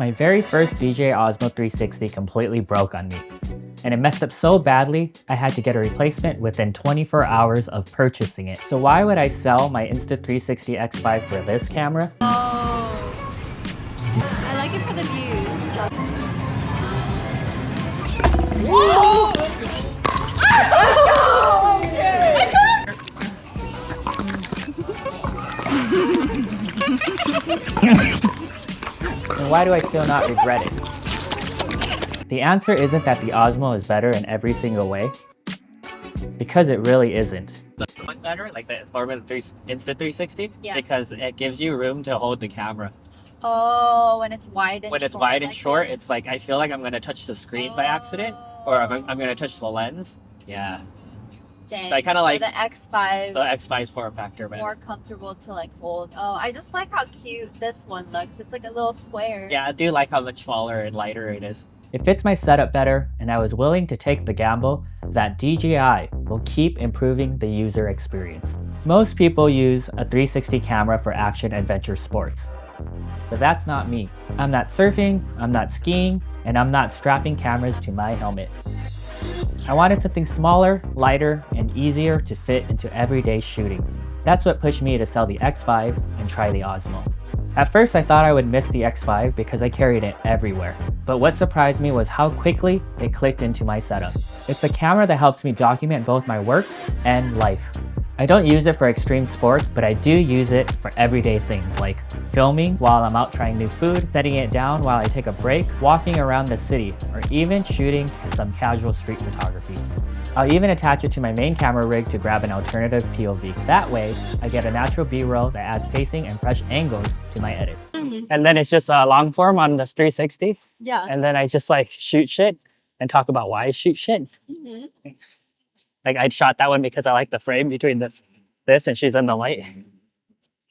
My very first DJI Osmo 360 completely broke on me, and it messed up so badly I had to get a replacement within 24 hours of purchasing it. So why would I sell my Insta360 X5 for this camera? Oh, I like it for the views. Whoa! And why do I still not regret it? The answer isn't that the Osmo is better in every single way, because it really isn't. Better, like the Insta360, Yeah. Because it gives you room to hold the camera. Oh, when it's wide and when it's short wide and like short, this. it's like I feel like I'm gonna touch the screen by accident, or I'm gonna touch the lens. Yeah. Dang. So I kind of like the X5. the X5's form factor, man. More comfortable to like hold. Oh, I just like how cute this one looks. It's like a little square. Yeah, I do like how much smaller and lighter it is. It fits my setup better, and I was willing to take the gamble that DJI will keep improving the user experience. Most people use a 360 camera for action adventure sports. But that's not me. I'm not surfing, I'm not skiing, and I'm not strapping cameras to my helmet. I wanted something smaller, lighter, and easier to fit into everyday shooting. That's what pushed me to sell the X5 and try the Osmo. At first I thought I would miss the X5 because I carried it everywhere. But what surprised me was how quickly it clicked into my setup. It's a camera that helps me document both my work and life. I don't use it for extreme sports, but I do use it for everyday things like filming while I'm out trying new food, setting it down while I take a break, walking around the city, or even shooting some casual street photography. I'll even attach it to my main camera rig to grab an alternative POV. That way, I get a natural B-roll that adds pacing and fresh angles to my edit. And then it's just a long form on this 360. Yeah. And then I just like shoot shit and talk about why I shoot shit. Like I shot that one because I like the frame between this and she's in the light,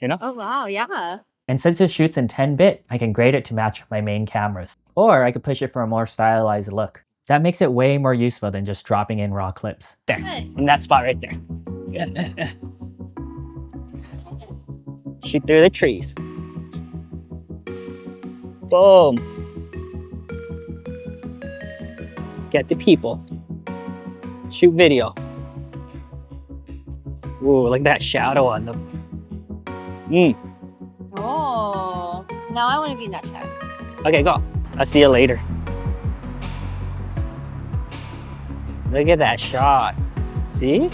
you know? Oh wow, yeah. And since it shoots in 10-bit, I can grade it to match my main cameras. Or I could push it for a more stylized look. That makes it way more useful than just dropping in raw clips. There, in that spot right there. Shoot through the trees. Boom. Get the people. Shoot video. Ooh, look at that shadow on them. Oh, now I want to be in that shadow. Okay, go. I'll see you later. Look at that shot. See?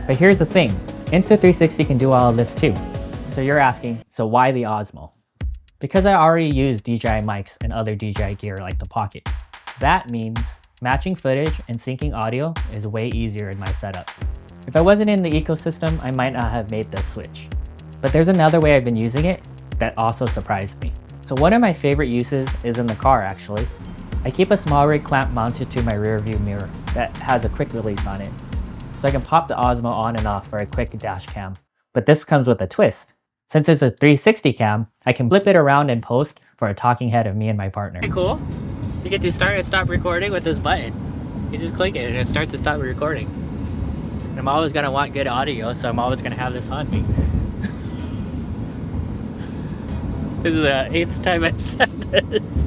But here's the thing. Insta360 can do all of this too. So you're asking, so why the Osmo? Because I already use DJI mics and other DJI gear like the Pocket. That means matching footage and syncing audio is way easier in my setup. If I wasn't in the ecosystem, I might not have made the switch. But there's another way I've been using it that also surprised me. So one of my favorite uses is in the car actually. I keep a small rig clamp mounted to my rear view mirror that has a quick release on it. So I can pop the Osmo on and off for a quick dash cam. But this comes with a twist. Since it's a 360 cam, I can flip it around and post for a talking head of me and my partner. Pretty cool. You get to start and stop recording with this button. You just click it and it starts to stop recording. And I'm always gonna want good audio, so I'm always gonna have this on me. This is the 8th time I've said this.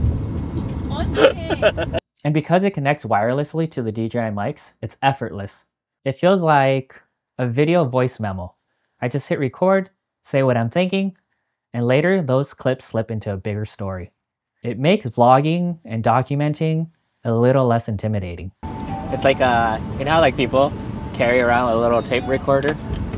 And because it connects wirelessly to the DJI mics, it's effortless. It feels like a video voice memo. I just hit record, say what I'm thinking, and later those clips slip into a bigger story. It makes vlogging and documenting a little less intimidating. It's like, you know how like people carry around a little tape recorder?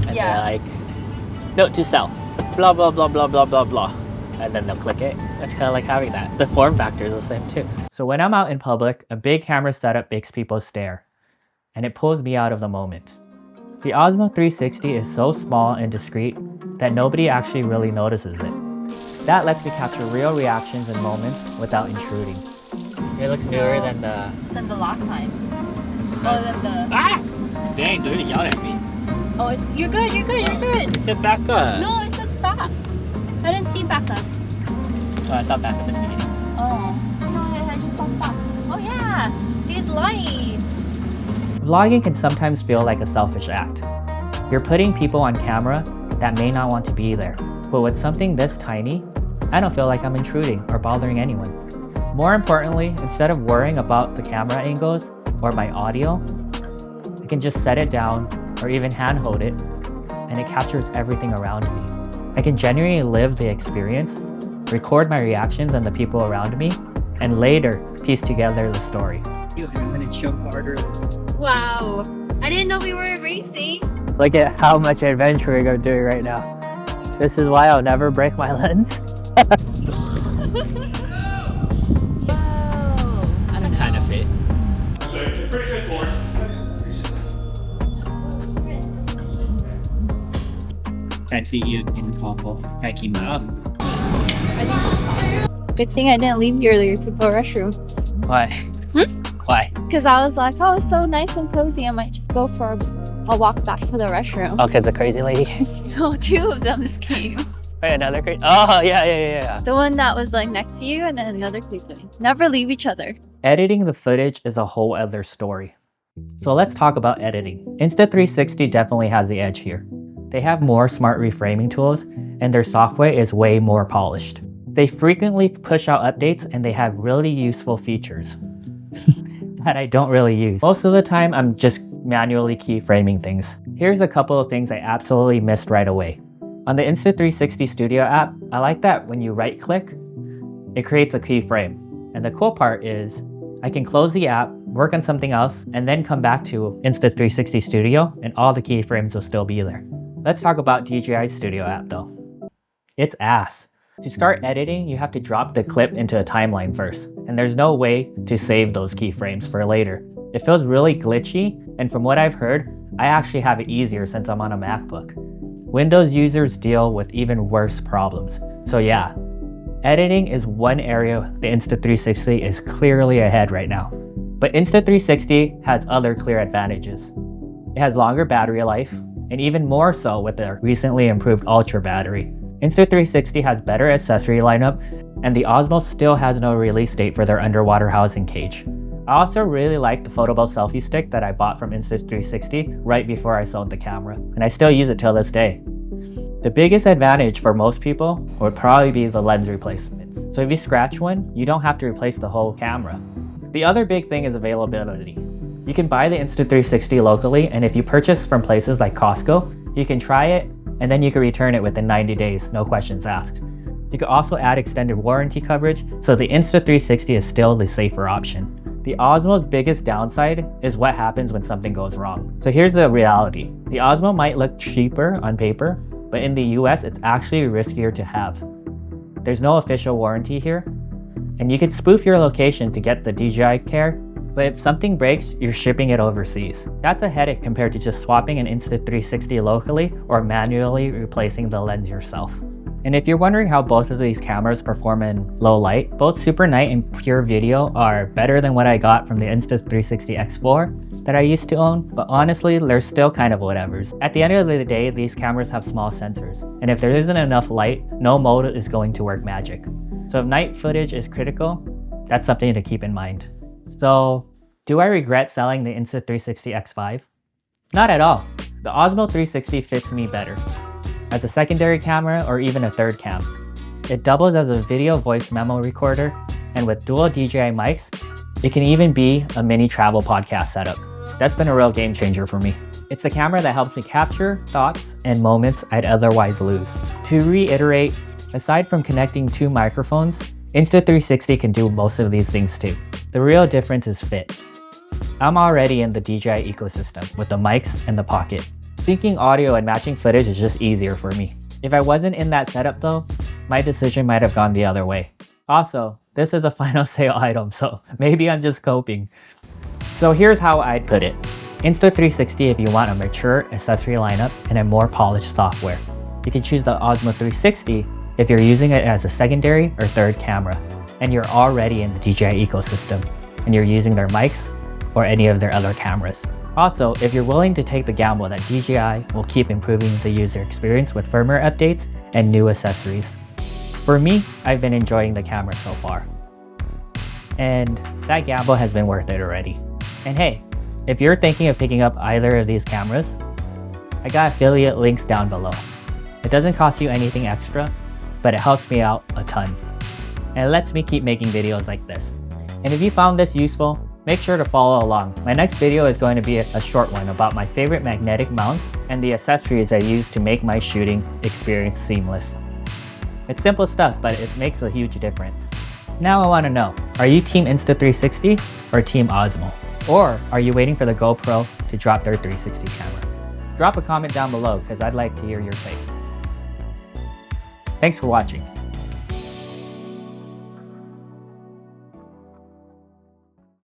And they're like, note to self, blah, blah, blah, blah, blah, blah, blah. And then they'll click it. It's kind of like having that. The form factor is the same too. So when I'm out in public, a big camera setup makes people stare. And it pulls me out of the moment. The Osmo 360 is so small and discreet that nobody actually really notices it. That lets me capture real reactions and moments without intruding. It looks newer than the last time. Than the... Ah! Dang, dude, it yelled at me. Oh, you're good. It said back up. No, it said stop. I didn't see back up. Oh, I saw back up in the beginning. Oh. No, I just saw stop. Oh yeah, these lights. Vlogging can sometimes feel like a selfish act. You're putting people on camera that may not want to be there. But with something this tiny, I don't feel like I'm intruding or bothering anyone. More importantly, instead of worrying about the camera angles or my audio, I can just set it down or even handhold it, and it captures everything around me. I can genuinely live the experience, record my reactions and the people around me, and later piece together the story. When it choke harder. Wow. I didn't know we were racing. Look at how much adventuring I'm doing right now. This is why I'll never break my lens. Wow. I don't Kind of fit. It's pretty straightforward. Can't see you in the combo. Can't keep up. Good thing I didn't leave you earlier to go restroom. Why? Why? Because I was like, oh, it's so nice and cozy. I might just go for a walk back to the restroom. Oh, because the crazy lady came. No, two of them came. Wait, another crazy? Oh, yeah. The one that was like next to you and then another crazy. Never leave each other. Editing the footage is a whole other story. So let's talk about editing. Insta360 definitely has the edge here. They have more smart reframing tools and their software is way more polished. They frequently push out updates and they have really useful features that I don't really use. Most of the time, I'm just manually keyframing things. Here's a couple of things I absolutely missed right away. On the Insta360 Studio app, I like that when you right click, it creates a keyframe. And the cool part is I can close the app, work on something else, and then come back to Insta360 Studio and all the keyframes will still be there. Let's talk about DJI Studio app though. It's ass. To start editing, you have to drop the clip into a timeline first, and there's no way to save those keyframes for later. It feels really glitchy, and from what I've heard, I actually have it easier since I'm on a MacBook. Windows users deal with even worse problems. So yeah, editing is one area the Insta360 is clearly ahead right now. But Insta360 has other clear advantages. It has longer battery life, and even more so with the recently improved Ultra battery. Insta360 has better accessory lineup, and the Osmo still has no release date for their underwater housing cage. I also really like the Photobell selfie stick that I bought from Insta360 right before I sold the camera, and I still use it till this day. The biggest advantage for most people would probably be the lens replacements. So if you scratch one, you don't have to replace the whole camera. The other big thing is availability. You can buy the Insta360 locally, and if you purchase from places like Costco, you can try it and then you can return it within 90 days, no questions asked. You can also add extended warranty coverage, so the Insta360 is still the safer option. The Osmo's biggest downside is what happens when something goes wrong. So here's the reality. The Osmo might look cheaper on paper, but in the US it's actually riskier to have. There's no official warranty here, and you can spoof your location to get the DJI care, but if something breaks, you're shipping it overseas. That's a headache compared to just swapping an Insta360 locally or manually replacing the lens yourself. And if you're wondering how both of these cameras perform in low light, both SuperNight and PureVideo are better than what I got from the Insta360 X4 that I used to own, but honestly, they're still kind of whatevers. At the end of the day, these cameras have small sensors, and if there isn't enough light, no mode is going to work magic. So if night footage is critical, that's something to keep in mind. So, do I regret selling the Insta360 X5? Not at all. The Osmo 360 fits me better. As a secondary camera or even a third cam. It doubles as a video voice memo recorder, and with dual DJI mics, it can even be a mini travel podcast setup. That's been a real game changer for me. It's a camera that helps me capture thoughts and moments I'd otherwise lose. To reiterate, aside from connecting two microphones, Insta360 can do most of these things too. The real difference is fit. I'm already in the DJI ecosystem with the mics and the pocket. Syncing audio and matching footage is just easier for me. If I wasn't in that setup though, my decision might have gone the other way. Also, this is a final sale item, so maybe I'm just coping. So here's how I'd put it. Insta360 if you want a mature accessory lineup and a more polished software. You can choose the Osmo 360 if you're using it as a secondary or third camera, and you're already in the DJI ecosystem, and you're using their mics or any of their other cameras. Also, if you're willing to take the gamble that DJI will keep improving the user experience with firmware updates and new accessories. For me, I've been enjoying the camera so far. And that gamble has been worth it already. And hey, If you're thinking of picking up either of these cameras, I got affiliate links down below. It doesn't cost you anything extra, but it helps me out a ton. And it lets me keep making videos like this. And if you found this useful, make sure to follow along. My next video is going to be a short one about my favorite magnetic mounts and the accessories I use to make my shooting experience seamless. It's simple stuff, but it makes a huge difference. Now I want to know, are you Team Insta360 or Team Osmo? Or are you waiting for the GoPro to drop their 360 camera? Drop a comment down below because I'd like to hear your take. Thanks for watching.